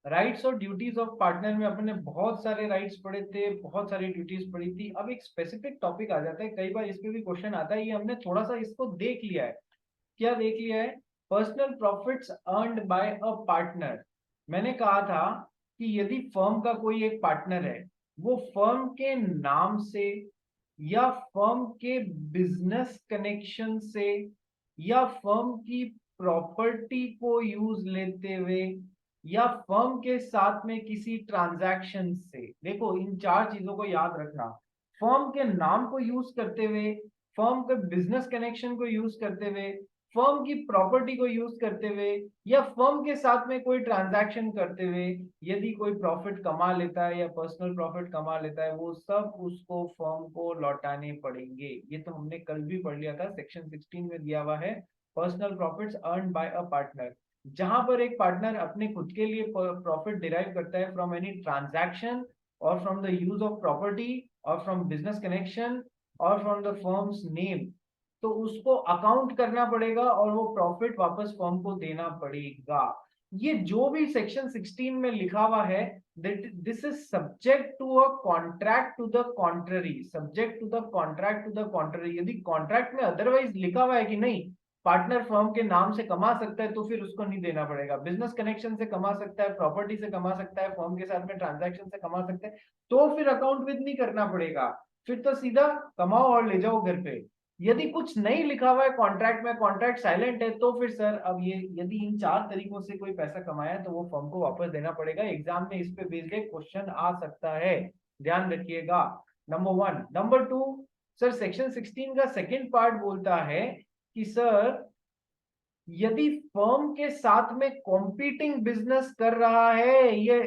Rights और duties of partner में अपने बहुत सारे राइट्स पढ़े थे, बहुत सारी ड्यूटीज पढ़ी थी। अब एक स्पेसिफिक टॉपिक आ जाता है, कई बार इस पे भी क्वेश्चन आता है, ये हमने थोड़ा सा इसको देख लिया है। क्या देख लिया है? Personal profits earned by a partner. मैंने कहा था कि यदि फर्म का कोई एक पार्टनर है, वो फर्म के नाम से या फर्म के बिजनेस कनेक्शन से या फर्म की प्रॉपर्टी को यूज लेते हुए या फर्म के साथ में किसी ट्रांजैक्शन से, देखो इन चार चीजों को याद रखना। फर्म के नाम को यूज करते हुए, फर्म के बिजनेस कनेक्शन को यूज करते हुए, फर्म की प्रॉपर्टी को यूज करते हुए या फर्म के साथ में कोई ट्रांजैक्शन करते हुए यदि कोई प्रॉफिट कमा लेता है या पर्सनल प्रॉफिट कमा लेता है, वो सब उसको फर्म को लौटाने पड़ेंगे। ये तो हमने कल भी पढ़ लिया था, सेक्शन 16 में दिया हुआ है personal profits earn by a partner. जहां पर एक पार्टनर अपने खुद के लिए प्रॉफिट डिराइव करता है फ्रॉम एनी ट्रांजैक्शन और from the use of property और फ्रॉम बिजनेस कनेक्शन और फ्रॉम द फर्म्स नेम, तो उसको अकाउंट करना पड़ेगा और वो प्रॉफिट वापस फर्म को देना पड़ेगा। ये जो भी सेक्शन 16 में लिखा हुआ है, this is subject to a contract to the contrary, subject to the contract to the contrary. यदि कॉन्ट्रैक्ट में अदरवाइज लिखा हुआ है कि नहीं, पार्टनर फर्म के नाम से कमा सकता है, तो फिर उसको नहीं देना पड़ेगा। बिजनेस कनेक्शन से कमा सकता है, प्रॉपर्टी से कमा सकता है, फर्म के साथ में ट्रांजैक्शन से कमा सकता है, तो फिर अकाउंट विद नहीं करना पड़ेगा। फिर तो सीधा कमाओ और ले जाओ घर पे। यदि कुछ नहीं लिखा हुआ है कॉन्ट्रैक्ट में, कॉन्ट्रैक्ट साइलेंट है, तो फिर सर अब ये यदि इन चार तरीकों से कोई पैसा कमाया है तो वो फर्म को वापस देना पड़ेगा। एग्जाम में इस पे बेस्ड एक क्वेश्चन आ सकता है, ध्यान रखिएगा। Number one. Number two, sir section 16 का सेकेंड पार्ट बोलता है कि सर यदि फर्म के साथ में कॉम्पीटिंग बिजनेस कर रहा है, ये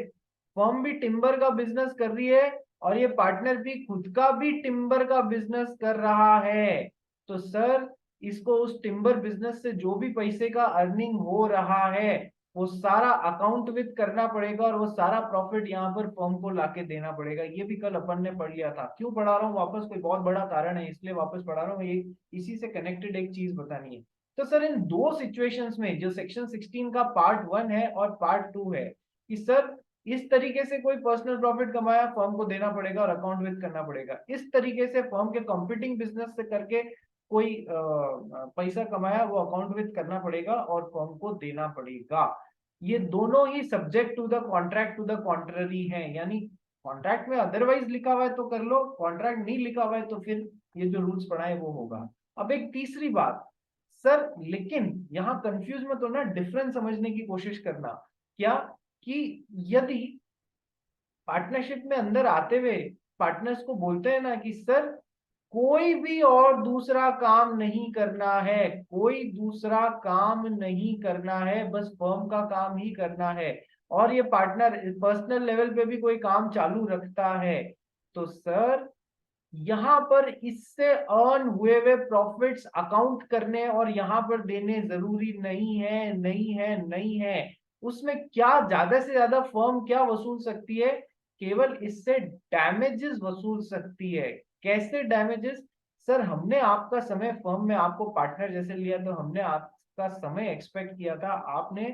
फर्म भी टिम्बर का बिजनेस कर रही है और ये पार्टनर भी खुद का भी टिम्बर का बिजनेस कर रहा है, तो सर इसको उस टिम्बर बिजनेस से जो भी पैसे का अर्निंग हो रहा है वो सारा अकाउंट विद करना पड़ेगा और वो सारा प्रॉफिट यहाँ पर फर्म को लाके देना पड़ेगा। ये भी कल अपन ने पढ़ लिया था। क्यों पढ़ा रहा हूँ वापस? कोई बहुत बड़ा कारण है इसलिए वापस पढ़ा रहा हूँ, ये इसी से कनेक्टेड एक चीज बतानी है। तो सर इन दो सिचुएशंस में जो सेक्शन 16 का पार्ट वन है और पार्ट टू है, कि सर इस तरीके से कोई पर्सनल प्रॉफिट कमाया, फर्म को देना पड़ेगा और अकाउंट विद करना पड़ेगा। इस तरीके से फर्म के कंपीटिंग बिजनेस से करके कोई पैसा कमाया, वो अकाउंट विद करना पड़ेगा और फर्म को देना पड़ेगा। ये दोनों ही subject to the contract to the contrary है, यानी कॉन्ट्रैक्ट में अदरवाइज लिखा हुआ है तो कर लो, कॉन्ट्रैक्ट नहीं लिखा हुआ है तो फिर ये जो रूल्स पढ़ाए वो होगा। अब एक तीसरी बात सर, लेकिन यहां कंफ्यूज मत होना, डिफरेंस समझने की कोशिश करना। क्या? कि यदि पार्टनरशिप में अंदर आते हुए पार्टनर्स को बोलते हैं ना कि सर कोई भी और दूसरा काम नहीं करना है, कोई दूसरा काम नहीं करना है, बस फर्म का काम ही करना है, और ये पार्टनर पर्सनल लेवल पे भी कोई काम चालू रखता है, तो सर यहां पर इससे अर्न हुए हुए प्रॉफिट्स अकाउंट करने और यहां पर देने जरूरी नहीं है, नहीं है, नहीं है। उसमें क्या ज्यादा से ज्यादा फर्म क्या वसूल सकती है? केवल इससे डैमेजेस वसूल सकती है। कैसे डैमेजेस? सर हमने आपका समय फर्म में आपको पार्टनर जैसे लिया, तो हमने आपका समय एक्सपेक्ट किया था, आपने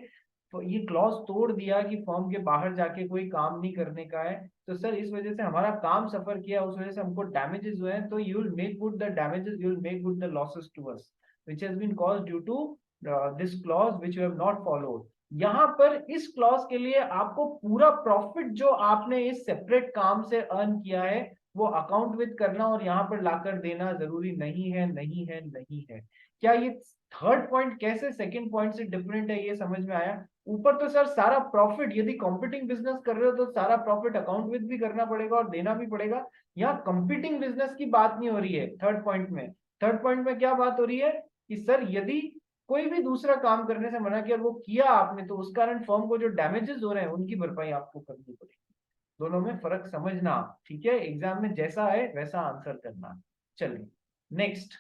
तो ये क्लॉज तोड़ दिया कि फर्म के बाहर जाके कोई काम नहीं करने का है, तो सर इस वजह से हमारा काम सफर किया, उस वजह से हमको डैमेजेस हुए हैं, तो you will make good the damages, you will make good the losses to us which has been caused due to this clause which you have not followed. यहाँ पर इस क्लॉज के लिए आपको पूरा प्रॉफिट जो आपने इस सेपरेट काम से अर्न किया है वो अकाउंट विद करना और यहाँ पर लाकर देना जरूरी नहीं है, नहीं है, नहीं है। क्या ये थर्ड पॉइंट कैसे सेकंड पॉइंट से डिफरेंट है, ये समझ में आया? ऊपर तो सर सारा प्रॉफिट, यदि कॉम्पिटिंग बिजनेस कर रहे हो तो सारा प्रॉफिट अकाउंट विद भी करना पड़ेगा और देना भी पड़ेगा। यहाँ कंपीटिंग बिजनेस की बात नहीं हो रही है थर्ड पॉइंट में। थर्ड पॉइंट में क्या बात हो रही है कि सर यदि कोई भी दूसरा काम करने से मना किया और वो किया आपने, तो उस कारण फर्म को जो डैमेजेस हो रहे हैं उनकी भरपाई आपको करनी पड़ेगी। दोनों में फर्क समझना, ठीक है? एग्जाम में जैसा है वैसा आंसर करना। चलिए next,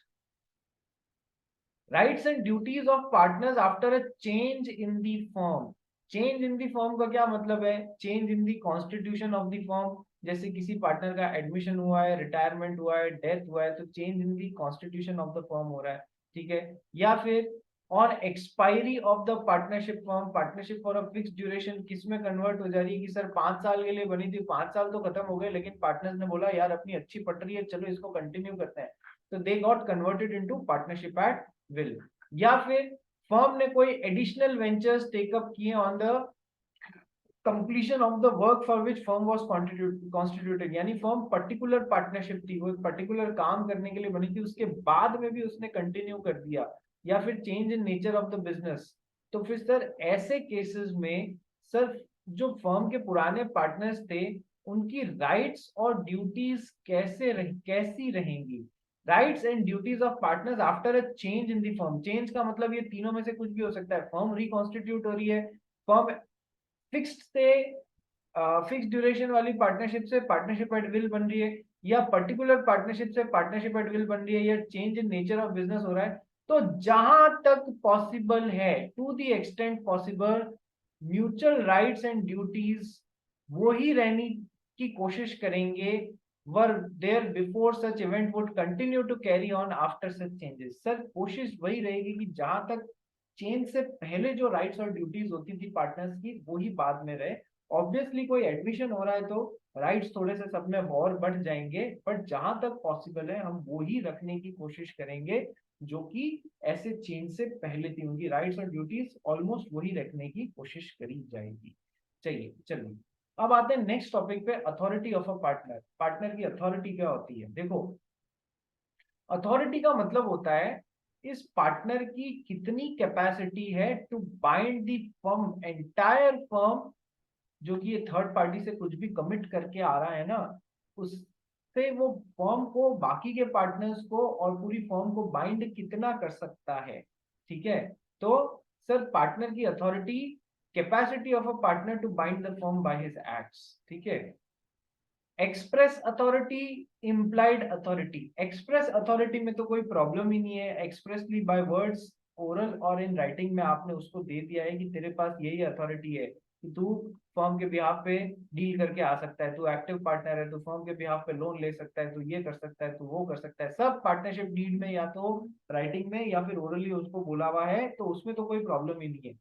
rights and duties of partners after a change in the firm. Change in the firm का क्या मतलब है? Change in the constitution of the firm. जैसे किसी पार्टनर का एडमिशन हुआ है, रिटायरमेंट हुआ है, डेथ हुआ है, तो change in the constitution of the firm हो रहा है, ठीक है? या फिर on expiry of the partnership form, partnership for a fix duration किस में कन्वर्ट हो जा रही है कि सर 5 साल के लिए बनी थी, 5 साल तो खत्म हो गए, लेकिन पार्टनर्स ने बोला यार अपनी अच्छी पट रही है, चलो इसको कंटिन्यू करते हैं, तो they got converted into partnership at will. या फिर फर्म ने कोई एडिशनल वेंचर्स टेकअप किए on the completion of the work for which firm was constituted, यानी फर्म पर्टिकुलर पार्टनरशिप थी, वो एक पर्टिकुलर काम करने के लिए बनी थी, उसके बाद में भी उसने कंटिन्यू कर दिया, या फिर change in nature of the business. तो फिर सर ऐसे केसेस में सर जो फर्म के पुराने पार्टनर्स थे उनकी राइट्स और ड्यूटीज कैसी रहेंगी। Rights and duties of partners after a change in the firm, change का मतलब ये तीनों में से कुछ भी हो सकता है, फर्म रिकॉन्स्टिट्यूट हो रही है, फर्म फिक्स्ड से फिक्स ड्यूरेशन वाली पार्टनरशिप से पार्टनरशिप एट विल बन रही है, या पर्टिकुलर पार्टनरशिप से पार्टनरशिप एट विल बन रही है, या change in nature of business हो रहा है, तो जहां तक पॉसिबल है, to the extent possible, mutual rights and duties वो ही रहने की कोशिश करेंगे, were there before such event would continue to carry on after such changes. Sir कोशिश वही रहेगी कि जहां तक चेंज से पहले जो राइट्स और ड्यूटीज होती थी पार्टनर्स की वो ही बाद में रहे। ऑब्वियसली कोई एडमिशन हो रहा है तो राइट्स थोड़े से सब में और बढ़ जाएंगे, बट जहां तक पॉसिबल है हम वो ही रखने की कोशिश करेंगे जो कि ऐसे चेंज से पहले थी, उनकी राइट्स और ड्यूटीज ऑलमोस्ट वही रखने की कोशिश करी जाएगी। चलिए अब आते हैं नेक्स्ट टॉपिक पे, authority of a partner. Partner की अथॉरिटी क्या होती है? देखो अथॉरिटी का मतलब होता है इस पार्टनर की कितनी कैपेसिटी है to bind the firm, entire firm, जो कि ये थर्ड पार्टी से कुछ भी कमिट करके आ रहा है ना, उससे वो फर्म को, बाकी के पार्टनर्स को और पूरी फर्म को बाइंड कितना कर सकता है। ठीक है, तो सर पार्टनर की authority, capacity of a partner to bind the firm by his acts. ठीक है, express authority, implied authority. Express authority में तो कोई प्रॉब्लम ही नहीं है, एक्सप्रेसली बाय वर्ड्स, ओरल और इन राइटिंग में आपने उसको दे दिया है कि तेरे पास यही अथॉरिटी है कि तू फर्म के बिहाफ पे डील करके आ सकता है, तू एक्टिव पार्टनर है, तू फर्म के बिहाफ पे लोन ले सकता है, तू ये कर सकता है, तू वो कर सकता है, सब पार्टनरशिप डीड में या तो राइटिंग में या फिर ओरली उसको बोला हुआ है, तो उसमें तो कोई प्रॉब्लम ही नहीं है।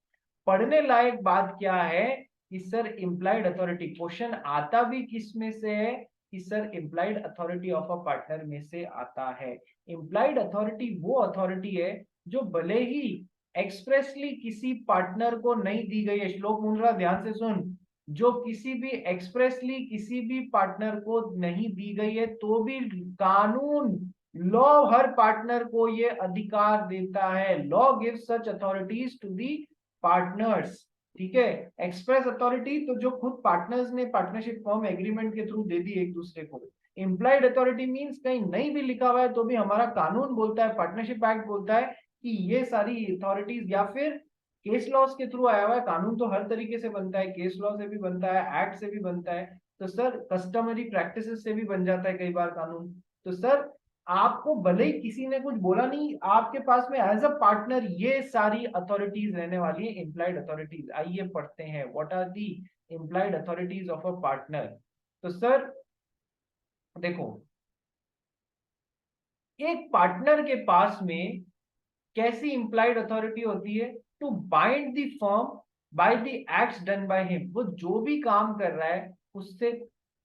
पढ़ने लायक बात क्या है कि सर इम्प्लाइड अथॉरिटी, क्वेश्चन आता भी किस में से है कि sir implied authority of a partner में से आता है। इम्प्लाइड अथॉरिटी वो अथॉरिटी है जो भले ही एक्सप्रेसली किसी पार्टनर को नहीं दी गई है, श्लोक मुंद्रा ध्यान से सुन, जो किसी भी एक्सप्रेसली किसी भी पार्टनर को नहीं दी गई है, तो भी कानून, लॉ हर पार्टनर को ये अधिकार देता है। Law give such authorities to the partners. ठीक है, एक्सप्रेस अथॉरिटी तो जो खुद पार्टनर्स ने पार्टनरशिप फॉर्म एग्रीमेंट के थ्रू दे दी एक दूसरे को। इम्प्लाइड अथॉरिटी मींस कहीं नहीं भी लिखा हुआ है तो भी हमारा कानून बोलता है, पार्टनरशिप एक्ट बोलता है कि ये सारी अथॉरिटीज, या फिर केस लॉस के थ्रू आया हुआ है। कानून तो हर तरीके से बनता है, केस लॉ से भी बनता है, एक्ट से भी बनता है, तो सर कस्टमरी प्रैक्टिसेस से भी बन जाता है कई बार कानून। तो सर आपको भले ही किसी ने कुछ बोला नहीं, आपके पास में एज अ पार्टनर ये सारी अथॉरिटीज रहने वाली है, इम्प्लाइड अथॉरिटीज। आइए पढ़ते हैं what are the implied authorities of a partner. तो सर देखो, एक पार्टनर के पास में कैसी इंप्लाइड अथॉरिटी होती है? To bind the firm by the acts done by him. वो जो भी काम कर रहा है उससे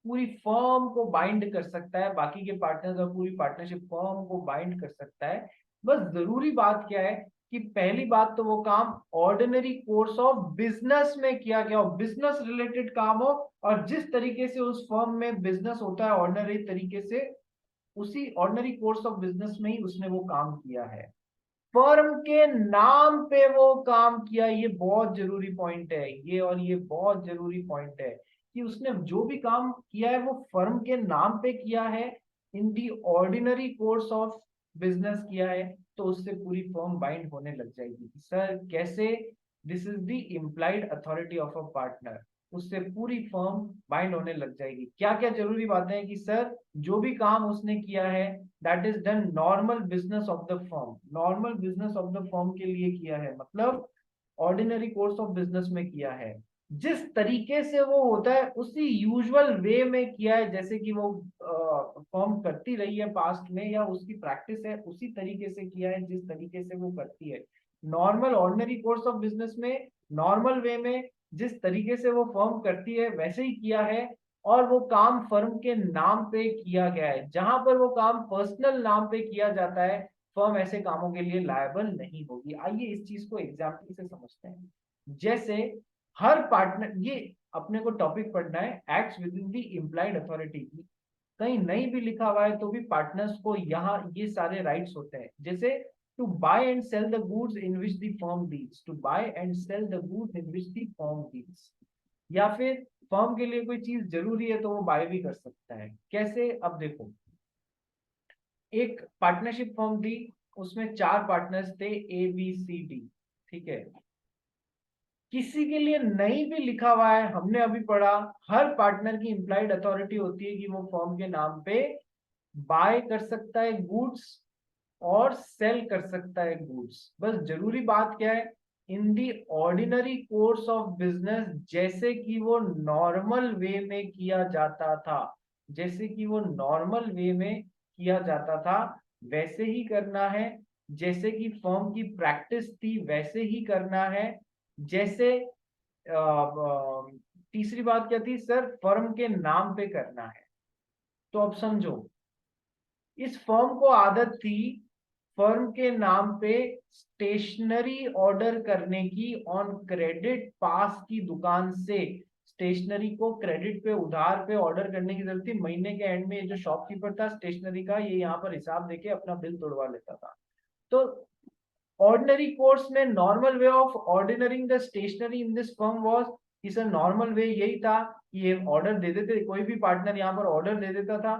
पूरी फर्म को बाइंड कर सकता है, बाकी के पार्टनर्स और पूरी पार्टनरशिप फर्म को बाइंड कर सकता है। बस जरूरी बात क्या है कि पहली बात तो वो काम ऑर्डिनरी कोर्स ऑफ बिजनेस में किया गया हो, बिजनेस रिलेटेड काम हो, और जिस तरीके से उस फर्म में बिजनेस होता है ऑर्डिनरी तरीके से, उसी ऑर्डिनरी कोर्स ऑफ बिजनेस में ही उसने वो काम किया है। फर्म के नाम पे वो काम किया, ये बहुत जरूरी पॉइंट है ये, और ये बहुत जरूरी पॉइंट है कि उसने जो भी काम किया है वो फर्म के नाम पे किया है, इन दी ऑर्डिनरी कोर्स ऑफ बिजनेस किया है, तो उससे पूरी फर्म बाइंड होने लग जाएगी। सर कैसे? This is the implied authority of a partner, उससे पूरी फर्म बाइंड होने लग जाएगी। क्या क्या जरूरी बातें हैं कि सर जो भी काम उसने किया है that is done normal business of the firm, normal business of the firm के लिए किया है, मतलब ऑर्डिनरी कोर्स ऑफ बिजनेस में किया है, जिस तरीके से वो होता है उसी यूजुअल वे में किया है, जैसे कि वो फर्म करती रही है पास्ट में या उसकी प्रैक्टिस है, उसी तरीके से किया है जिस तरीके से वो करती है। Normal ordinary course of business में नॉर्मल वे में जिस तरीके से वो फर्म करती है वैसे ही किया है, और वो काम फर्म के नाम पे किया गया है। जहां पर वो काम पर्सनल नाम पे किया जाता है, फर्म ऐसे कामों के लिए लायबल नहीं होगी। आइए इस चीज को एग्जाम्पल से समझते हैं। जैसे हर पार्टनर, ये अपने को टॉपिक पढ़ना है, acts with in the implied authority. कहीं नहीं भी लिखा हुआ है तो भी पार्टनर्स को यहाँ ये सारे राइट्स होते हैं। जैसे to buy and sell the goods in which the firm deals, to buy and sell the goods in which the firm deals. या फिर फर्म के लिए कोई चीज जरूरी है तो वो बाय भी कर सकता है। कैसे? अब देखो, एक पार्टनरशिप फर्म थी, उसमें 4 पार्टनर्स थे, ए बी सी डी। ठीक है, किसी के लिए नहीं भी लिखा हुआ है, हमने अभी पढ़ा, हर पार्टनर की इंप्लाइड अथॉरिटी होती है कि वो फर्म के नाम पे बाय कर सकता है गुड्स और सेल कर सकता है गुड्स। बस जरूरी बात क्या है, इन दी ऑर्डिनरी कोर्स ऑफ बिजनेस, जैसे कि वो नॉर्मल वे में किया जाता था, जैसे कि वो नॉर्मल वे में किया जाता था वैसे ही करना है। जैसे कि फर्म की प्रैक्टिस थी वैसे ही करना है। जैसे तीसरी बात क्या थी सर, फर्म के नाम पे करना है। तो अब समझो, इस फर्म को आदत थी फर्म के नाम पे स्टेशनरी ऑर्डर करने की ऑन क्रेडिट, पास की दुकान से स्टेशनरी को क्रेडिट पे, उधार पे ऑर्डर करने की जरूरत थी। महीने के एंड में ये जो शॉपकीपर था स्टेशनरी का, ये यहाँ पर हिसाब देके अपना बिल तोड़वा लेता था। तो ऑर्डिनरी कोर्स में normal way of ordering the stationery in this firm was, कि सर नॉर्मल वे यही था कि ये ऑर्डर दे देते, कोई भी पार्टनर यहाँ पर ऑर्डर दे देता था,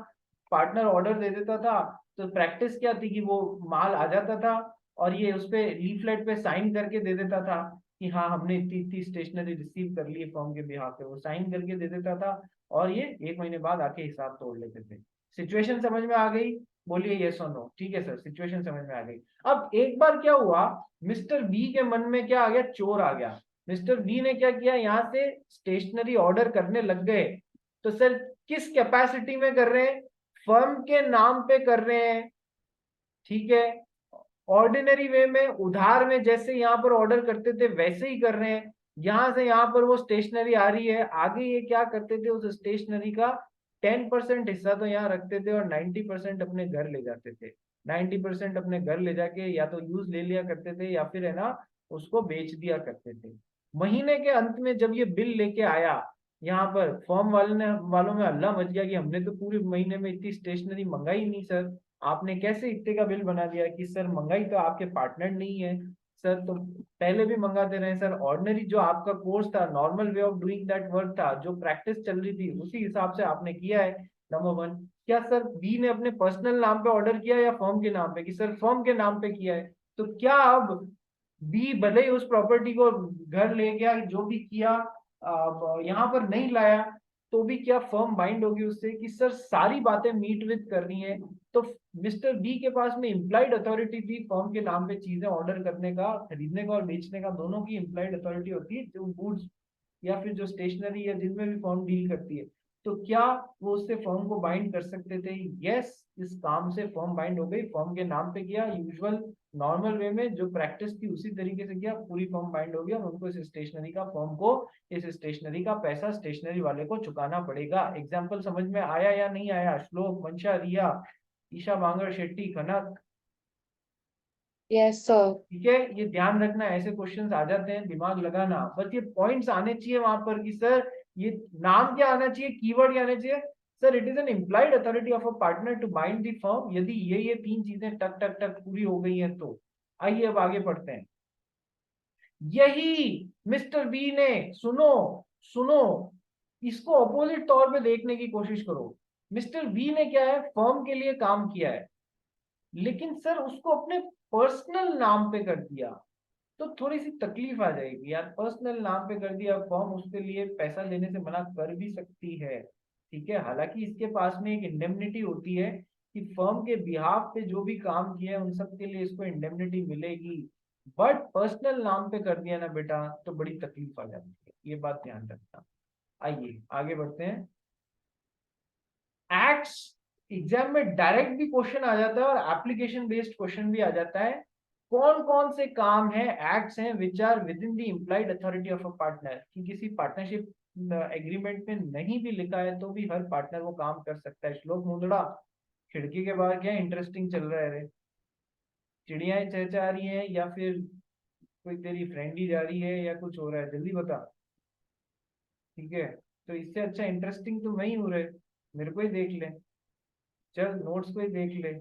पार्टनर ऑर्डर दे देता था। तो प्रैक्टिस क्या थी कि वो माल आ जाता था और ये उस पे लीफलेट पे साइन करके दे देता था कि हाँ हमने इतनी इतनी स्टेशनरी रिसीव कर ली है फर्म के बिहाफ पे, वो साइन करके दे देता था और ये 1 महीने बाद आके हिसाब तोड़ लेते थे। सिचुएशन समझ में आ गई? बोलिए यस और नो। ठीक है सर, सिचुएशन समझ में आ गई। अब एक बार क्या हुआ, मिस्टर बी के मन में क्या आ गया, चोर आ गया। मिस्टर बी ने क्या किया, यहाँ से स्टेशनरी ऑर्डर करने लग गए। तो सर किस कैपेसिटी में कर रहे हैं, फर्म के नाम पे कर रहे हैं। ठीक है, ऑर्डिनरी वे में, उधार में, जैसे यहाँ पर ऑर्डर करते थे वैसे ही कर रहे हैं। यहां से यहाँ पर वो स्टेशनरी आ रही है, आगे ये क्या करते थे, उस स्टेशनरी का 10% हिस्सा तो यहाँ रखते थे और 90% अपने घर ले जाते थे। 90% अपने घर ले जाके या तो यूज ले लिया करते थे या फिर है ना उसको बेच दिया करते थे। महीने के अंत में जब ये बिल लेके आया, यहाँ पर फॉर्म वालों में हल्ला मच गया कि हमने तो पूरे महीने में इतनी स्टेशनरी मंगाई नहीं सर, आपने कैसे इतने का बिल बना दिया। कि सर मंगाई तो आपके पार्टनर नहीं है सर, तो पहले भी मंगाते रहे सर, ऑर्डिनरी जो आपका कोर्स था, normal way of doing that work था, जो प्रैक्टिस चल रही थी उसी हिसाब से आपने किया है। नंबर 1, क्या सर बी ने अपने पर्सनल नाम पे ऑर्डर किया या फर्म के नाम पे? कि सर फर्म के नाम पे किया है। तो क्या अब बी भले ही उस प्रॉपर्टी को घर ले गया, जो भी किया, यहाँ पर नहीं लाया, तो भी क्या फर्म बाइंड होगी उससे? कि सर सारी बातें मीट विद करनी है। तो मिस्टर बी के पास में इम्प्लाइड अथॉरिटी थी फर्म के नाम पे चीजें ऑर्डर करने का, खरीदने का और बेचने का, दोनों की इम्प्लाइड अथॉरिटी होती है, जो गुड्स या फिर जो स्टेशनरी या जिनमें भी फर्म डील करती है। तो क्या वो उससे फर्म को बाइंड कर सकते थे? यस, इस काम से फर्म बाइंड हो गई, फर्म के नाम पे किया, यूजुअल नॉर्मल वे में जो प्रैक्टिस थी उसी तरीके से किया, पूरी फर्म बाइंड हो गया और उनको इस स्टेशनरी का, फर्म को इस स्टेशनरी का पैसा स्टेशनरी वाले को चुकाना पड़ेगा। एग्जाम्पल समझ में आया या नहीं आया? श्लोक, मंशा, रिया, ईशा बांगर, शेट्टी, कनक। Yes sir. ठीक है, ये ध्यान रखना, ऐसे क्वेश्चंस आ जाते हैं, दिमाग लगाना, बस ये पॉइंट्स आने चाहिए वहां पर कि सर ये नाम क्या आना चाहिए, कीवर्ड क्या आना चाहिए। Sir it is an implied authority of a partner to bind the firm. यदि ये 3 चीजें टक टक टक पूरी हो गई हैं तो आइए अब आगे बढ़ते हैं। यही मिस्टर बी ने, सुनो सुनो, इसको अपोजिट तौर पे देखने की कोशिश करो। मिस्टर बी ने क्या है, फर्म के लिए काम किया है, लेकिन सर उसको अपने पर्सनल नाम पे कर दिया, तो थोड़ी सी तकलीफ आ जाएगी यार। पर्सनल नाम पे कर दिया, फर्म उसके लिए पैसा लेने से मना कर भी सकती है। ठीक है, हालांकि इसके पास में एक इंडेमनिटी होती है कि फर्म के बिहाफ पे जो भी काम किया है उन सब के लिए इसको इंडेमनिटी मिलेगी। बट पर्सनल नाम पे कर दिया ना बेटा, तो बड़ी तकलीफ आ जाती है, ये बात ध्यान रखना। आइए आगे बढ़ते हैं। एक्ट्स, एग्जाम में डायरेक्ट भी क्वेश्चन आ जाता है और एप्लीकेशन बेस्ड क्वेश्चन भी आ जाता है। कौन कौन से काम है, एक्ट्स हैं which are within the implied authority of a partner, कि किसी पार्टनरशिप एग्रीमेंट में नहीं भी लिखा है तो भी हर पार्टनर वो काम कर सकता है। श्लोक मुद्रा, खिड़की के बाहर क्या इंटरेस्टिंग चल रहा है रे? चिड़िया चहचहा रही है या फिर कोई तेरी फ्रेंड ही जा रही है या कुछ हो रहा है? जल्दी बता। ठीक है, तो इससे अच्छा इंटरेस्टिंग तो मैं ही हूँ रे, मेरे को ही देख ले, चल नोट्स को ही देख ले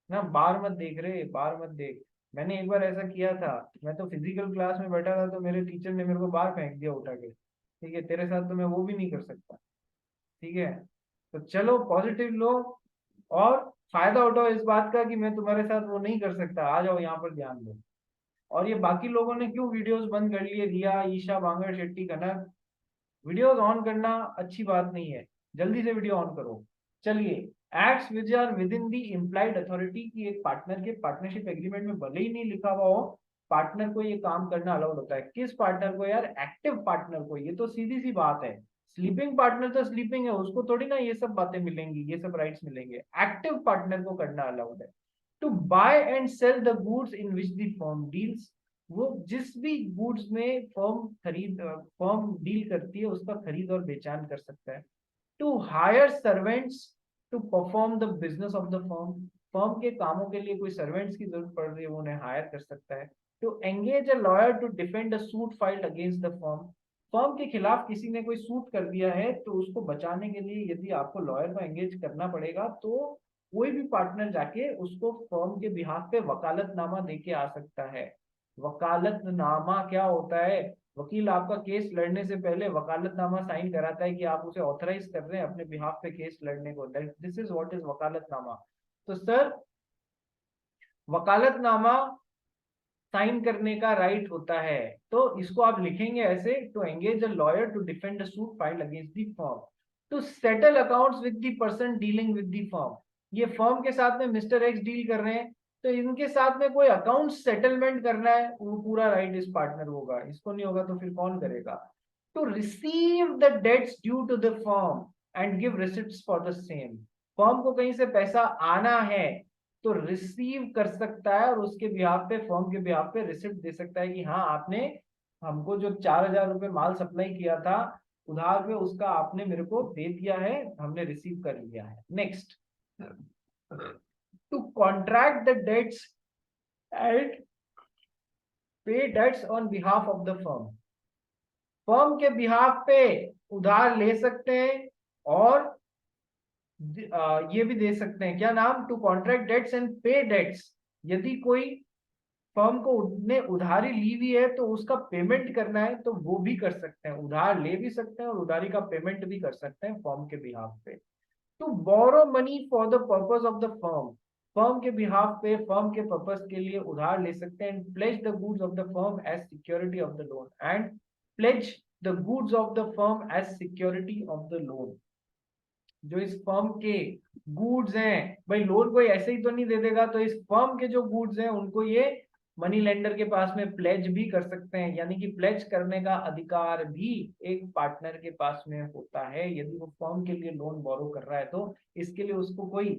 ना, बार मत देख रहे, बार मत देख। मैंने एक बार ऐसा किया था, मैं तो फिजिकल क्लास में बैठा था तो मेरे टीचर ने मेरे को बाहर फेंक दिया उठा के। ठीक है, तेरे साथ तो मैं वो भी नहीं कर सकता। ठीक है, तो चलो पॉजिटिव लो और फायदा उठाओ इस बात का कि मैं तुम्हारे साथ वो नहीं कर सकता, आ जाओ यहाँ पर ध्यान दो। और ये बाकी लोगों ने क्यों वीडियोस बंद कर लिए, रिया, ईशा, बांगर, शेट्टी, कनक, वीडियोस ऑन करना अच्छी बात नहीं है, जल्दी से वीडियो ऑन करो। चलिए, acts which are within the implied authority, की एक पार्टनर के पार्टनरशिप एग्रीमेंट में भले ही नहीं लिखा हुआ हो, पार्टनर को ये काम करना अलाउड होता है। किस पार्टनर को यार? एक्टिव पार्टनर को। ये तो सीधी सी बात है, स्लीपिंग पार्टनर तो स्लीपिंग है, उसको थोड़ी ना ये सब बातें मिलेंगी, ये सब राइट्स मिलेंगे। एक्टिव पार्टनर को करना अलाउड है। To buy and sell the goods in which the firm deals, वो जिस भी गुड्स में फर्म डील करती है उसका खरीद और बेचान कर सकता है। To hire servants to perform the business of the firm, firm के कामों के लिए कोई सर्वेंट्स की जरूरत पड़ रही है वो उन्हें हायर कर सकता है। To engage a lawyer to defend a suit filed against the firm, firm के खिलाफ किसी ने कोई सूट कर दिया है तो उसको बचाने के लिए यदि आपको लॉयर को एंगेज करना पड़ेगा तो कोई भी पार्टनर जाके उसको फर्म के बिहाफ पे वकालतनामा देके आ सकता है। वकालतनामा क्या होता है? वकील आपका केस लड़ने से पहले वकालतनामा साइन कराता है कि आप उसे ऑथराइज कर रहे हैं अपने बिहाफ पे केस लड़ने को। This is what is vakalatnama. तो सर, वकालतनामा साइन करने का राइट होता है, तो इसको आप लिखेंगे ऐसे, to engage a lawyer to defend a suit filed against the firm, to settle accounts with the person dealing with the firm. ये फर्म के साथ में मिस्टर एक्स डील कर रहे हैं तो इनके साथ में कोई अकाउंट सेटलमेंट करना है, वो पूरा राइट इस पार्टनर को होगा, इसको नहीं होगा तो फिर कौन करेगा? To receive the debts due to the firm and give receipts for the same, firm को कहीं से पैसा आना है तो रिसीव कर सकता है और उसके बिहाफ पे, फर्म के बिहाफ पे रिसिप्ट दे सकता है कि हाँ आपने हमको जो 4,000 रुपये माल सप्लाई किया था उधार पे, उसका आपने मेरे को दे दिया है, हमने रिसीव कर लिया है। Next, to contract the debts and pay debts on behalf of the firm, firm के बिहाफ पे उधार ले सकते हैं और ये भी दे सकते हैं, क्या नाम? To contract dates and pay dates, यदि कोई फर्म को ने उधारी ली हुई है तो उसका पेमेंट करना है तो वो भी कर सकते हैं, उधार ले भी सकते हैं और उधारी का पेमेंट भी कर सकते हैं फर्म के बिहाफ पे। To borrow money for the purpose of the firm, firm के बिहाफ पे, फर्म के पर्पस के लिए उधार ले सकते हैं। Pledge the goods of the firm as security of the loan, and pledge the goods of the firm as security of the loan, जो इस फर्म के गुड्स हैं, भाई लोन कोई ऐसे ही तो नहीं दे देगा, तो इस फर्म के जो गुड्स हैं उनको ये मनी लेंडर के पास में प्लेज भी कर सकते हैं, यानी कि प्लेज करने का अधिकार भी एक पार्टनर के पास में होता है यदि वो फर्म के लिए लोन बोरो कर रहा है। तो इसके लिए उसको कोई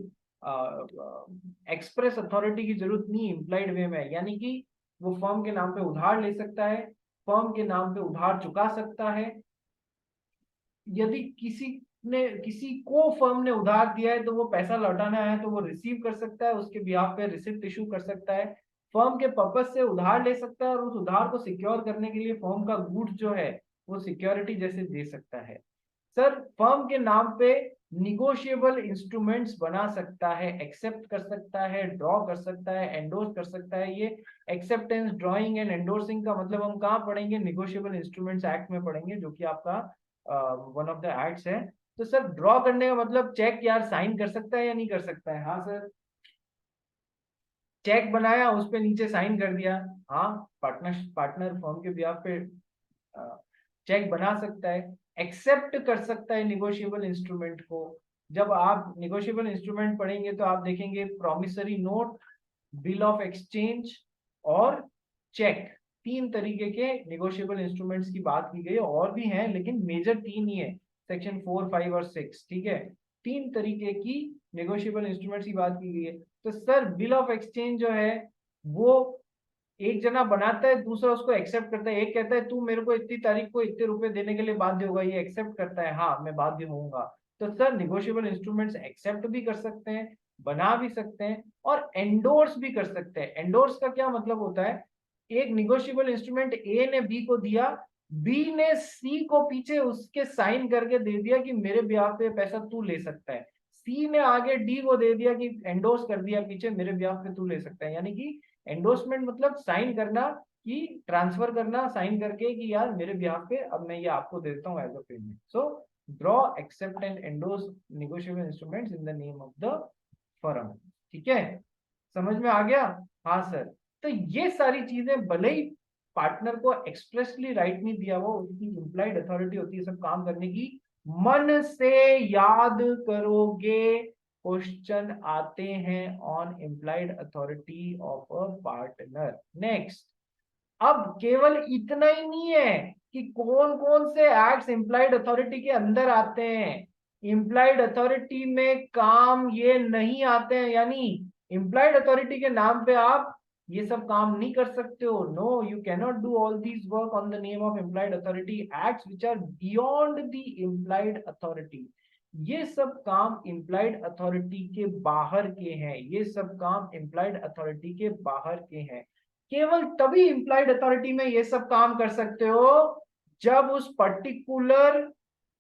एक्सप्रेस अथॉरिटी की जरूरत नहीं, इम्प्लाइड वे में, यानी कि वो फर्म के नाम पे उधार ले सकता है, फर्म के नाम पे उधार चुका सकता है। यदि किसी को फर्म ने उधार दिया है तो वो पैसा लौटाना है तो वो रिसीव कर सकता है, उसके बिहाफ पे रिसिप्ट इशू कर सकता है, फर्म के पर्पस से उधार ले सकता है और उस उधार को सिक्योर करने के लिए फर्म का गुड्स जो है वो सिक्योरिटी जैसे दे सकता है। सर, फर्म के नाम पे निगोशिएबल इंस्ट्रूमेंट्स बना सकता है, एक्सेप्ट कर सकता है, ड्रॉ कर सकता है, एंडोर्स कर सकता है। ये एक्सेप्टेंस, ड्रॉइंग एंड एंडोर्सिंग का मतलब हम कहाँ पढ़ेंगे? निगोशिएबल इंस्ट्रूमेंट्स एक्ट में पढ़ेंगे, जो कि आपका वन ऑफ द एक्ट्स है। तो सर, ड्रॉ करने का मतलब चेक यार साइन कर सकता है या नहीं कर सकता है? हाँ सर, चेक बनाया उस पे नीचे साइन कर दिया, हाँ, पार्टनर फर्म के बिहाफ पे चेक बना सकता है, एक्सेप्ट कर सकता है निगोशिएबल इंस्ट्रूमेंट को। जब आप निगोशिएबल इंस्ट्रूमेंट पढ़ेंगे तो आप देखेंगे promissory note, bill of exchange और चेक, तीन तरीके के निगोशिएबल इंस्ट्रूमेंट्स की बात की गई है, और भी हैं लेकिन मेजर तीन ही है, सेक्शन 4, 5 और 6। ठीक है, तीन तरीके की नेगोशिएबल इंस्ट्रूमेंट्स की बात की गई है। तो सर, बिल ऑफ एक्सचेंज जो है वो एक जना बनाता है, दूसरा उसको एक्सेप्ट करता है। एक कहता है तू मेरे को इतनी तारीख को इतने रुपए देने के लिए बाध्य होगा, ये एक्सेप्ट करता है हाँ मैं बाध्य होऊंगा। तो सर निगोशिएबल इंस्ट्रूमेंट्स एक्सेप्ट भी कर सकते हैं, बना भी सकते हैं, और एंडोर्स भी कर सकते हैं। एंडोर्स का क्या मतलब होता है, एक निगोशिएबल इंस्ट्रूमेंट ए ने बी को दिया, बी ने सी को पीछे उसके साइन करके दे दिया कि मेरे ब्याह पे पैसा तू ले सकता है, सी ने आगे डी को दे दिया कि एंडोर्स कर दिया पीछे मेरे ब्याह पे तू ले सकता है। यानी कि एंडोर्समेंट मतलब साइन करना, कि ट्रांसफर करना साइन करके कि यार मेरे ब्याह पे अब मैं ये आपको देता हूँ as a payment. So draw, accept and endorse negotiable instruments in the name of the firm. ठीक है, समझ में आ गया? हाँ सर। तो ये सारी चीजें भले ही पार्टनर को एक्सप्रेसली राइट नहीं दिया हुआ, उसकी इम्प्लाइड अथॉरिटी होती है सब काम करने की। मन से याद करोगे, क्वेश्चन आते हैं on implied authority of a partner. Next, अब केवल इतना ही नहीं है कि कौन कौन से एक्ट्स इम्प्लाइड अथॉरिटी के अंदर आते हैं, इम्प्लाइड अथॉरिटी में काम ये नहीं आते हैं, यानी इम्प्लाइड अथॉरिटी के नाम पे आप ये सब काम नहीं कर सकते हो। No, you can not do all these work on the name of implied authority. Acts which are beyond the implied authority, ये सब काम इम्प्लाइड अथॉरिटी के बाहर के हैं, ये सब काम इम्प्लाइड अथॉरिटी के बाहर के हैं। केवल तभी इंप्लाइड अथॉरिटी में ये सब काम कर सकते हो जब उस पर्टिकुलर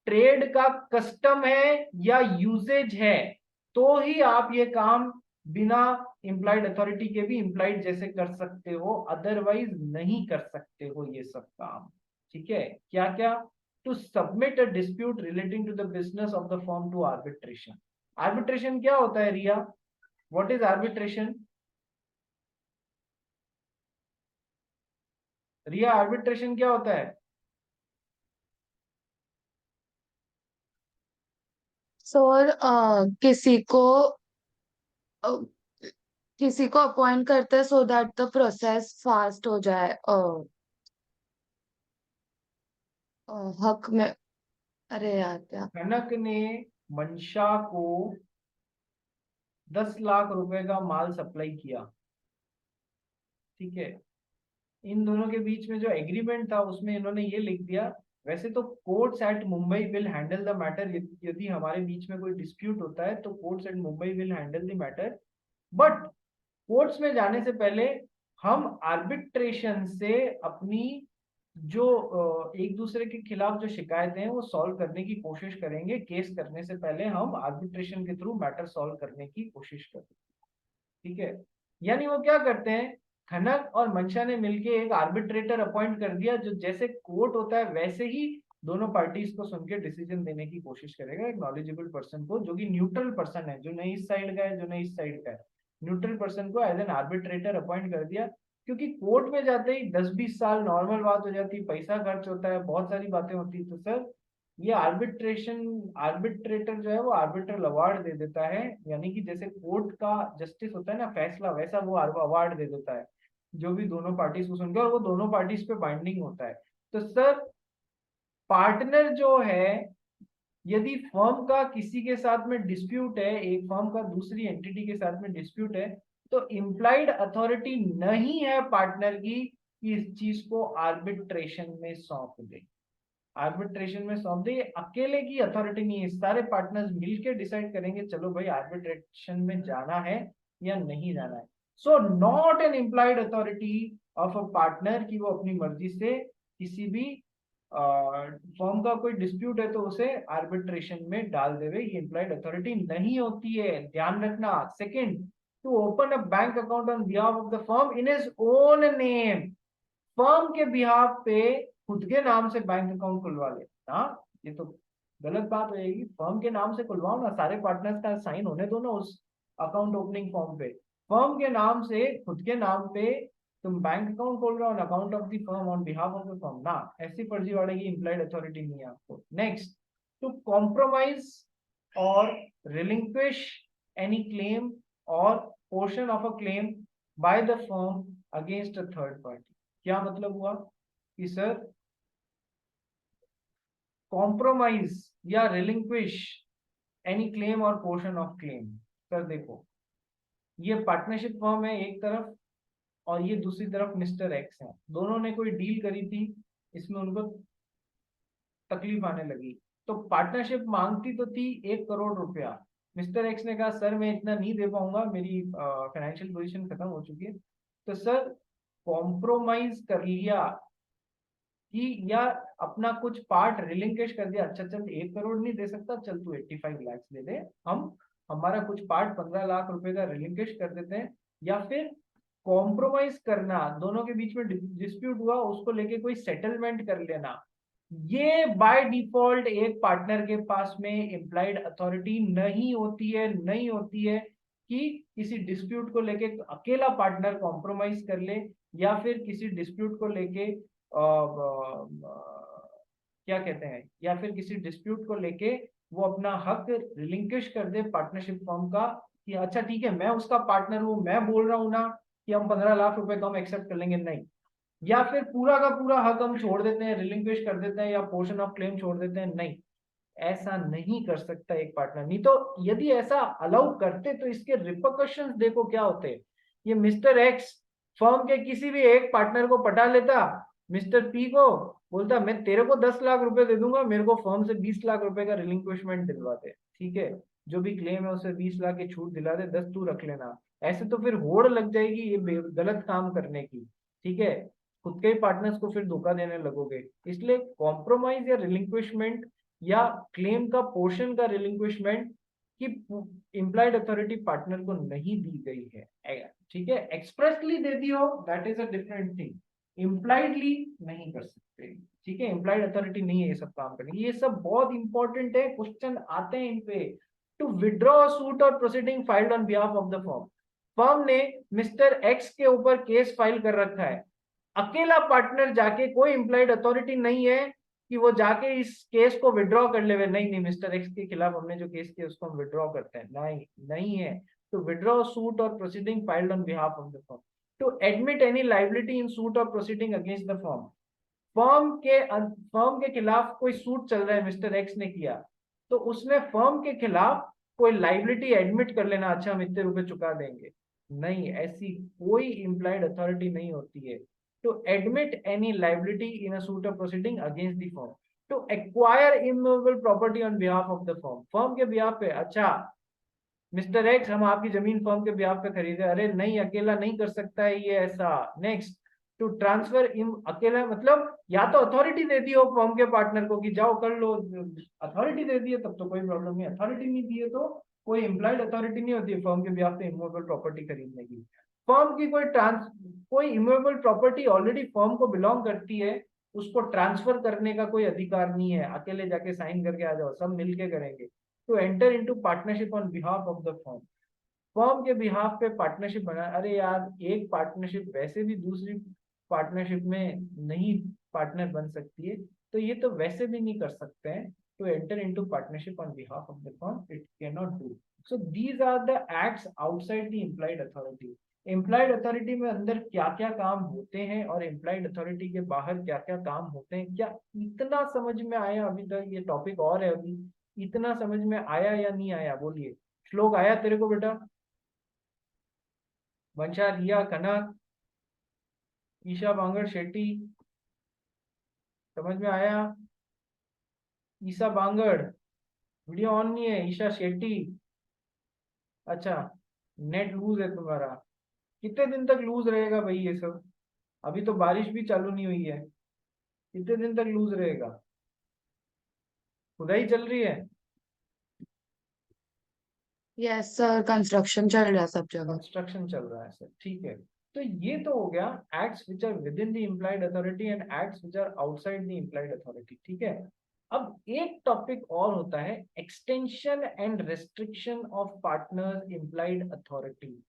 ट्रेड का कस्टम है या यूजेज है, तो ही आप ये काम बिना इंप्लाइड अथॉरिटी के भी इंप्लाइड जैसे कर सकते हो, अदरवाइज नहीं कर सकते हो ये सब काम। ठीक है, क्या क्या? To submit a dispute relating to the business of the firm to arbitration. Arbitration क्या होता है Riya? What is arbitration? Riya, arbitration क्या होता है? सर अ, किसी को अपॉइंट करते हैं so that the process fast हो जाए, हक में। अरे यार क्या। कनक ने मंशा को 10 लाख रुपए का माल सप्लाई किया। ठीक है, इन दोनों के बीच में जो एग्रीमेंट था उसमें इन्होंने ये लिख दिया, वैसे तो courts at Mumbai will handle the matter, यदि हमारे बीच में कोई डिस्प्यूट होता है तो courts at Mumbai will handle the matter, but courts में जाने से पहले हम आर्बिट्रेशन से अपनी जो एक दूसरे के खिलाफ जो शिकायतें हैं वो सॉल्व करने की कोशिश करेंगे। केस करने से पहले हम आर्बिट्रेशन के थ्रू मैटर सॉल्व करने की कोशिश करेंगे। ठीक है, यानी वो क्या करते हैं, खनक और मंशा ने मिलके एक आर्बिट्रेटर अपॉइंट कर दिया, जो जैसे कोर्ट होता है वैसे ही दोनों पार्टीज को सुन के डिसीजन देने की कोशिश करेगा, एक नॉलेजेबल पर्सन को, जो कि न्यूट्रल पर्सन है, जो नहीं इस साइड का है जो नहीं इस साइड का है, न्यूट्रल पर्सन को एज एन आर्बिट्रेटर अपॉइंट कर दिया। क्योंकि कोर्ट में जाते ही 10-20 साल नॉर्मल बात हो जाती है, पैसा खर्च होता है, बहुत सारी बातें होती है, तो सर ये आर्बिट्रेशन, आर्बिट्रेटर जो है वो आर्बिट्रल अवार्ड दे देता है, यानी कि जैसे कोर्ट का जस्टिस होता है ना फैसला, वैसा वो अवार्ड दे देता है जो भी दोनों पार्टीज को सुनकर, और वो दोनों पार्टीज पे बाइंडिंग होता है। तो सर पार्टनर जो है, यदि फर्म का किसी के साथ में डिस्प्यूट है, एक फर्म का दूसरी एंटिटी के साथ में डिस्प्यूट है, तो इम्प्लाइड अथॉरिटी नहीं है पार्टनर की कि इस चीज को आर्बिट्रेशन में सौंप दे। आर्बिट्रेशन में सौंप दे, ये अकेले की अथॉरिटी नहीं है, सारे पार्टनर्स मिलकर डिसाइड करेंगे चलो भाई आर्बिट्रेशन में जाना है या नहीं जाना है। So not an implied authority of a partner कि वो अपनी मर्जी से किसी भी फर्म का कोई डिस्प्यूट है तो उसे आर्बिट्रेशन में डाल देवे, ये इम्प्लाइड अथॉरिटी नहीं होती है, ध्यान रखना। Second, to open a bank account on behalf of the firm in his own name, firm के बिहाफ पे खुद के नाम से बैंक अकाउंट खुलवा ले। हाँ, ये तो गलत बात हो जाएगी, फर्म के नाम से खुलवाओ ना, सारे पार्टनर्स का साइन होने दो ना उस अकाउंट ओपनिंग फॉर्म पे, फर्म के नाम से खुद के नाम पे तुम बैंक अकाउंट खोल रहे हो, account of the firm on behalf of the firm ना, ऐसी फर्जीवाड़े की इम्प्लाइड अथॉरिटी नहीं है आपको। नेक्स्ट, टू कॉम्प्रोमाइज और रिलिंक्विश एनी क्लेम और portion of a claim by the firm against a third party. क्या मतलब हुआ कि सर कॉम्प्रोमाइज या रिलिंक्विश एनी क्लेम और पोर्शन ऑफ क्लेम। सर देखो, ये पार्टनरशिप फर्म है एक तरफ, और ये दूसरी तरफ मिस्टर एक्स है, दोनों ने कोई डील करी थी, इसमें उनको तकलीफ आने लगी, तो पार्टनरशिप मांगती तो थी 1 करोड़ रुपया। मिस्टर एक्स ने कहा सर मैं इतना नहीं दे पाऊंगा, मेरी फाइनेंशियल पोजीशन खत्म हो चुकी है। तो सर कॉम्प्रोमाइज कर लिया कि या अपना कुछ पार्ट रिलिंक्विश कर दिया, अच्छा चल 1 करोड़ नहीं दे सकता, चल तू 85 लाख दे दे, हम हमारा कुछ पार्ट 15 लाख रुपए का रिलिंक्विश कर देते हैं। या फिर कॉम्प्रोमाइज करना, दोनों के बीच में डिस्प्यूट हुआ, उसको लेके कोई सेटलमेंट कर लेना। ये बाय डिफॉल्ट एक पार्टनर के पास में इम्प्लाइड अथॉरिटी नहीं होती है, नहीं होती है कि किसी डिस्प्यूट को लेके अकेला पार्टनर कॉम्प्रोमाइज कर ले, या फिर किसी डिस्प्यूट को लेके क्या कहते हैं, या फिर किसी डिस्प्यूट को लेके वो अपना हक रिलिंक्विश कर दे पार्टनरशिप फॉर्म का, कि अच्छा ठीक है मैं उसका पार्टनर हूं, मैं बोल रहा हूं ना कि हम 15 लाख रुपए कम एक्सेप्ट कर लेंगे, नहीं। या फिर पूरा का पूरा हक हम छोड़ देते हैं, रिलिंक्विश कर देते हैं, या पोर्शन ऑफ क्लेम छोड़ देते हैं, नहीं। ऐसा नहीं कर सकता एक पार्टनर। नहीं तो यदि ऐसा अलाउ करते तो इसके रिपरकशंस देखो क्या होते। ये मिस्टर एक्स फर्म के किसी भी एक पार्टनर को पटा लेता, मिस्टर पी को बोलता मैं तेरे को 10 लाख रुपए दे दूंगा, मेरे को फर्म से 20 लाख रुपए का रिलिंक्विशमेंट दिलवा दे, ठीक है, जो भी क्लेम है उसे 20 लाख की छूट दिला दे, 10 तू रख लेना। ऐसे तो फिर होड़ लग जाएगी ये गलत काम करने की, ठीक है, खुद के ही पार्टनर्स को फिर धोखा देने लगोगे। इसलिए कॉम्प्रोमाइज या रिलिंक्विशमेंट या क्लेम का पोर्शन का रिलिंक्विशमेंट की इम्प्लाइड अथॉरिटी पार्टनर को नहीं दी गई है, ठीक है। एक्सप्रेसली दे दी हो that is a different thing, impliedly नहीं कर सकते, ठीक है। इम्प्लाइड अथॉरिटी नहीं है ये सब काम करने, ये सब बहुत इंपॉर्टेंट है, क्वेश्चन आते हैं इन पे। टू विड्रॉ सूट और proceeding filed on behalf of the firm, firm ने मिस्टर एक्स के ऊपर केस फाइल कर रखा है, अकेला पार्टनर जाके, कोई इम्प्लाइड अथॉरिटी नहीं है कि वो जाके इस केस को विड्रॉ कर ले, नहीं नहीं मिस्टर एक्स के खिलाफ हमने जो केस किया उसको हम विड्रॉ करते हैं, नहीं नहीं है। टू विड्रॉ सूट और proceeding filed on behalf of the firm, to admit any liability in suit और proceeding against the firm, firm के खिलाफ कोई सूट चल रहा है, मिस्टर एक्स ने किया, तो उसमें फर्म के खिलाफ कोई लाइबिलिटी एडमिट कर लेना, अच्छा हम इतने रुपए चुका देंगे, नहीं, ऐसी कोई इम्प्लाइड अथॉरिटी नहीं होती है। To admit any liability in a suit of proceeding against the firm, to acquire immovable property on behalf of the firm, firm के बिहाफ पे, अच्छा मिस्टर एक्स हम आपकी जमीन फर्म के ब्याह पे खरीदे, अरे नहीं अकेला नहीं कर सकता है ये ऐसा। नेक्स्ट, टू ट्रांसफर इन, अकेला मतलब या तो अथॉरिटी दे दी हो फर्म के पार्टनर को कि जाओ कर लो, अथॉरिटी दे दी है तब तो कोई प्रॉब्लम नहीं, अथॉरिटी नहीं दी है तो कोई इम्प्लाइड अथॉरिटी नहीं होती है फर्म के ब्याह पे इमूवेबल प्रॉपर्टी खरीदने की। फर्म की कोई इमूवेबल प्रॉपर्टी ऑलरेडी फर्म को बिलोंग करती है, उसको ट्रांसफर करने का कोई अधिकार नहीं है, अकेले जाके साइन करके आ जाओ, सब मिलके करेंगे। To enter into partnership on behalf of the firm, firm के बिहाफ पे पार्टनरशिप बना, अरे यार एक पार्टनरशिप वैसे भी दूसरी पार्टनरशिप में नहीं पार्टनर बन सकती है, तो ये तो वैसे भी नहीं कर सकते हैं। To enter into partnership on behalf of the firm it can not do. So these are the acts outside the implied authority. Implied authority में अंदर क्या क्या काम होते हैं और इम्प्लाइड अथॉरिटी के बाहर क्या क्या काम होते हैं, क्या इतना समझ में आया अभी तक? ये टॉपिक और है अभी, इतना समझ में आया या नहीं आया बोलिए? श्लोक आया तेरे को बेटा? वंशा, रिया, कनक, ईशा बांगड़ शेट्टी, समझ में आया? ईशा बांगड़, वीडियो ऑन नहीं है। ईशा शेट्टी, अच्छा नेट लूज है तुम्हारा, कितने दिन तक लूज रहेगा भाई ये सब? अभी तो बारिश भी चालू नहीं हुई है, कितने दिन तक लूज रहेगा? खुदाई चल रही है, यस सर, कंस्ट्रक्शन चल रहा है सब जगह। कंस्ट्रक्शन चल रहा है सर, ठीक है। तो ये तो हो गया acts which are within the implied authority and acts which are outside the implied authority, ठीक है। अब एक टॉपिक और होता है extension and restriction of partners implied authority.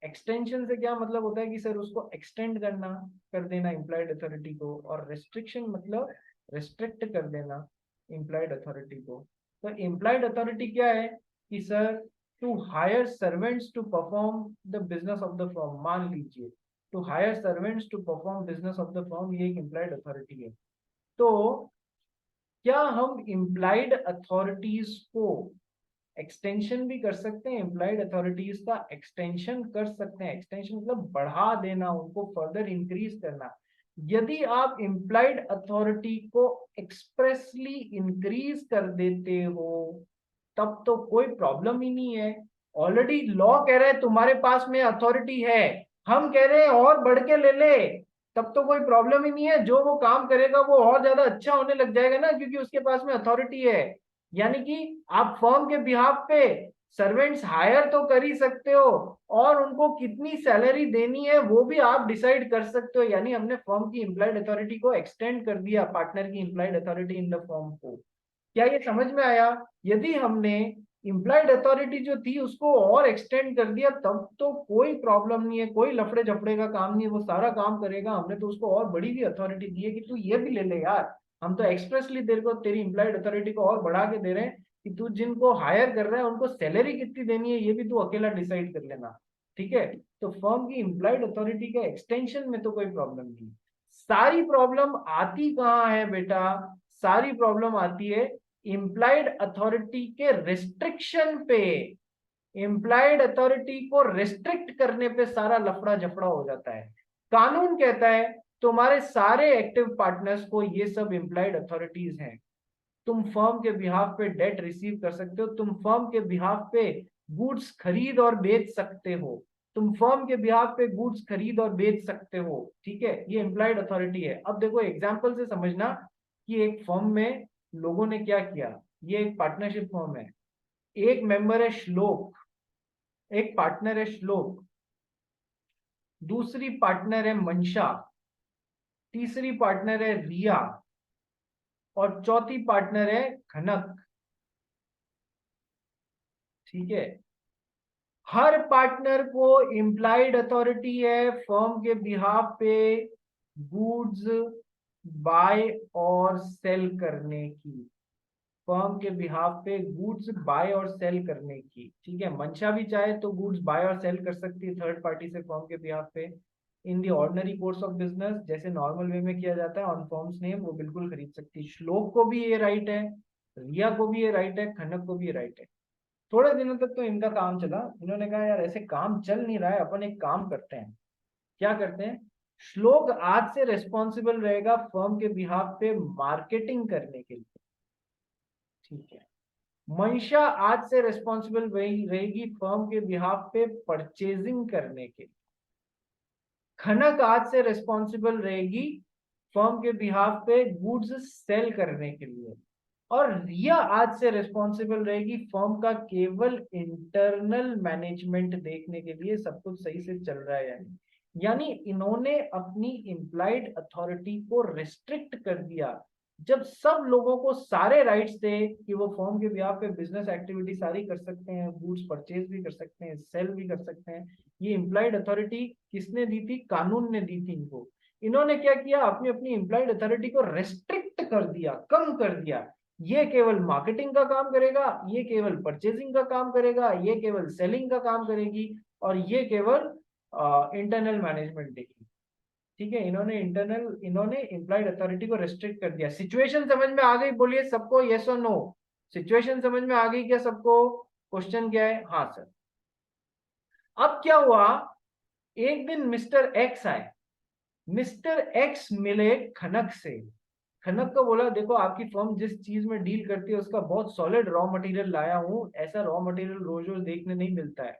Extension से क्या मतलब होता है कि सर उसको एक्सटेंड करना, कर देना इम्प्लाइड अथॉरिटी को, और रेस्ट्रिक्शन मतलब रेस्ट्रिक्ट कर देना इम्प्लाइड अथॉरिटी को। तो इम्प्लाइड अथॉरिटी क्या है कि sir to hire servants to perform the business of the firm, मान लीजिए to hire servants to perform business of the firm, ये एक इम्प्लाइड अथॉरिटी है। तो क्या हम इम्प्लाइड अथॉरिटीज को एक्सटेंशन भी कर सकते हैं, इम्प्लाइड अथॉरिटीज का एक्सटेंशन कर सकते हैं। एक्सटेंशन मतलब बढ़ा देना, उनको फर्दर इंक्रीज करना। यदि आप इम्प्लाइड अथॉरिटी को एक्सप्रेसली इंक्रीज कर देते हो तब तो कोई प्रॉब्लम ही नहीं है। ऑलरेडी लॉ कह रहा है तुम्हारे पास में अथॉरिटी है, हम कह रहे हैं और बढ़ के ले ले, तब तो कोई प्रॉब्लम ही नहीं है। जो वो काम करेगा वो और ज्यादा अच्छा होने लग जाएगा ना, क्योंकि उसके पास में अथॉरिटी है। यानी कि आप फर्म के बिहाफ पे सर्वेंट्स हायर तो कर ही सकते हो, और उनको कितनी सैलरी देनी है वो भी आप डिसाइड कर सकते हो। यानी हमने फर्म की इम्प्लाइड अथॉरिटी को एक्सटेंड कर दिया, पार्टनर की implied authority in the firm को। क्या ये समझ में आया? यदि हमने इम्प्लाइड अथॉरिटी जो थी उसको और एक्सटेंड कर दिया तब तो कोई प्रॉब्लम नहीं है, कोई लफड़े झफड़े का काम नहीं है, वो सारा काम करेगा। हमने तो उसको और बड़ी भी अथॉरिटी दी है कि तू ये भी ले ले यार, हम तो एक्सप्रेसली तेरे को तेरी इम्प्लाइड अथॉरिटी को और बढ़ा के दे रहे हैं कि तू जिनको हायर कर रहा है उनको सैलरी कितनी देनी है ये भी तू अकेला डिसाइड कर लेना। ठीक है, तो फर्म की इम्प्लाइड अथॉरिटी के एक्सटेंशन में तो कोई प्रॉब्लम नहीं। सारी प्रॉब्लम आती कहाँ है बेटा? सारी प्रॉब्लम आती है इम्प्लाइड अथॉरिटी के रिस्ट्रिक्शन पे। इम्प्लाइड अथॉरिटी को रिस्ट्रिक्ट करने पे सारा लफड़ा झफड़ा हो जाता है। कानून कहता है तुम्हारे सारे एक्टिव पार्टनर्स को ये सब इम्प्लाइड अथॉरिटीज हैं। तुम फर्म के बिहाफ पे डेट रिसीव कर सकते हो, तुम फर्म के बिहाफ पे गुड्स खरीद और बेच सकते हो, तुम फर्म के बिहाफ पे गुड्स खरीद और बेच सकते हो। ठीक है, ये इम्प्लाइड अथॉरिटी है। अब देखो एग्जांपल से समझना कि एक फर्म में लोगों ने क्या किया। ये एक पार्टनरशिप फर्म है, एक मेंबर है श्लोक, एक पार्टनर है श्लोक, दूसरी पार्टनर है मंशा, तीसरी पार्टनर है रिया और चौथी पार्टनर है खनक। ठीक है, हर पार्टनर को इम्प्लाइड अथॉरिटी है फर्म के बिहाफ पे गुड्स बाय और सेल करने की, फर्म के बिहाफ पे गुड्स बाय और सेल करने की। ठीक है, मंशा भी चाहे तो गुड्स बाय और सेल कर सकती है थर्ड पार्टी से फर्म के बिहाफ पे इन दी ऑर्डिनरी कोर्स ऑफ बिजनेस, जैसे नॉर्मल वे में किया जाता है ऑन फर्म्स नेम, वो बिल्कुल खरीद सकती है। श्लोक को भी ये राइट है, रिया को भी ये राइट है, खनक को भी ये राइट है। थोड़े दिनों तक तो इनका काम चला, इन्होंने कहा यार ऐसे काम चल नहीं रहा है, अपन एक काम करते हैं। क्या करते हैं? श्लोक आज से रेस्पॉन्सिबल रहेगा फर्म के बिहाफ पे मार्केटिंग करने के लिए। ठीक है, मंशा आज से रेस्पॉन्सिबल रहेगी फर्म के बिहाफ पे परचेजिंग करने के लिए, खनक आज से रेस्पॉन्सिबल रहेगी फर्म के बिहाफ पे गुड्स सेल करने के लिए, और रिया आज से रिस्पॉन्सिबल रहेगी फर्म का केवल इंटरनल मैनेजमेंट देखने के लिए सब कुछ सही से चल रहा है। यानी इन्होंने अपनी इम्प्लाइड अथॉरिटी को रिस्ट्रिक्ट कर दिया। जब सब लोगों को सारे राइट्स थे कि वो फर्म के बिहाफ पे बिजनेस एक्टिविटी सारी कर सकते हैं, गुड्स परचेज भी कर सकते हैं, सेल भी कर सकते हैं, ये इम्प्लाइड अथॉरिटी किसने दी थी? कानून ने दी थी इनको। इन्होंने क्या किया? अपनी अपनी इम्प्लाइड अथॉरिटी को रेस्ट्रिक्ट कर दिया, कम कर दिया। ये केवल मार्केटिंग का काम करेगा, ये केवल परचेजिंग का काम करेगा, ये केवल सेलिंग का काम करेगी, और ये केवल इंटरनल मैनेजमेंट देगी। ठीक है, इन्होंने इम्प्लाइड अथॉरिटी को रेस्ट्रिक्ट कर दिया। सिचुएशन समझ में आ गई? बोलिए सबको यस और नो। सिचुएशन समझ में आ गई क्या सबको? क्वेश्चन क्या है? हाँ सर। अब क्या हुआ, एक दिन मिस्टर एक्स आए, मिस्टर एक्स मिले खनक से। खनक को बोला देखो आपकी फर्म जिस चीज में डील करती है उसका बहुत सॉलिड रॉ मटेरियल लाया हूं, ऐसा रॉ मटेरियल रोज रोज देखने नहीं मिलता है।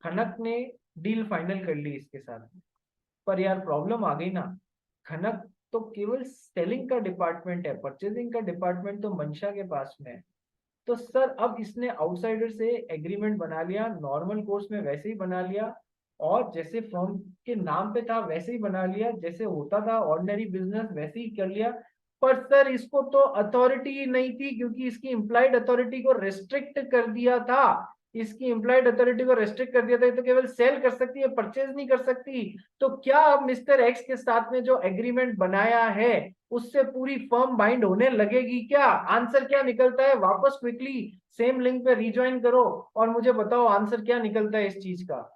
खनक ने डील फाइनल कर ली इसके साथ, पर यार प्रॉब्लम आ गई ना। खनक तो केवल सेलिंग का डिपार्टमेंट है, परचेजिंग का डिपार्टमेंट तो मंशा के पास में है। तो सर अब इसने आउटसाइडर से एग्रीमेंट बना लिया, नॉर्मल कोर्स में वैसे ही बना लिया, और जैसे फर्म के नाम पे था वैसे ही बना लिया, जैसे होता था ऑर्डिनरी बिजनेस वैसे ही कर लिया। पर सर इसको तो अथॉरिटी ही नहीं थी, क्योंकि इसकी इम्प्लाइड अथॉरिटी को रेस्ट्रिक्ट कर दिया था। इसकी इम्प्लाइड अथॉरिटी को रेस्ट्रिक्ट कर दिया था, तो केवल सेल कर सकती है, परचेज नहीं कर सकती। तो क्या अब मिस्टर एक्स के साथ में जो एग्रीमेंट बनाया है उससे पूरी फर्म बाइंड होने लगेगी क्या? आंसर क्या निकलता है? वापस क्विकली सेम लिंक पे रिज्वाइन करो और मुझे बताओ आंसर क्या निकलता है इस चीज का।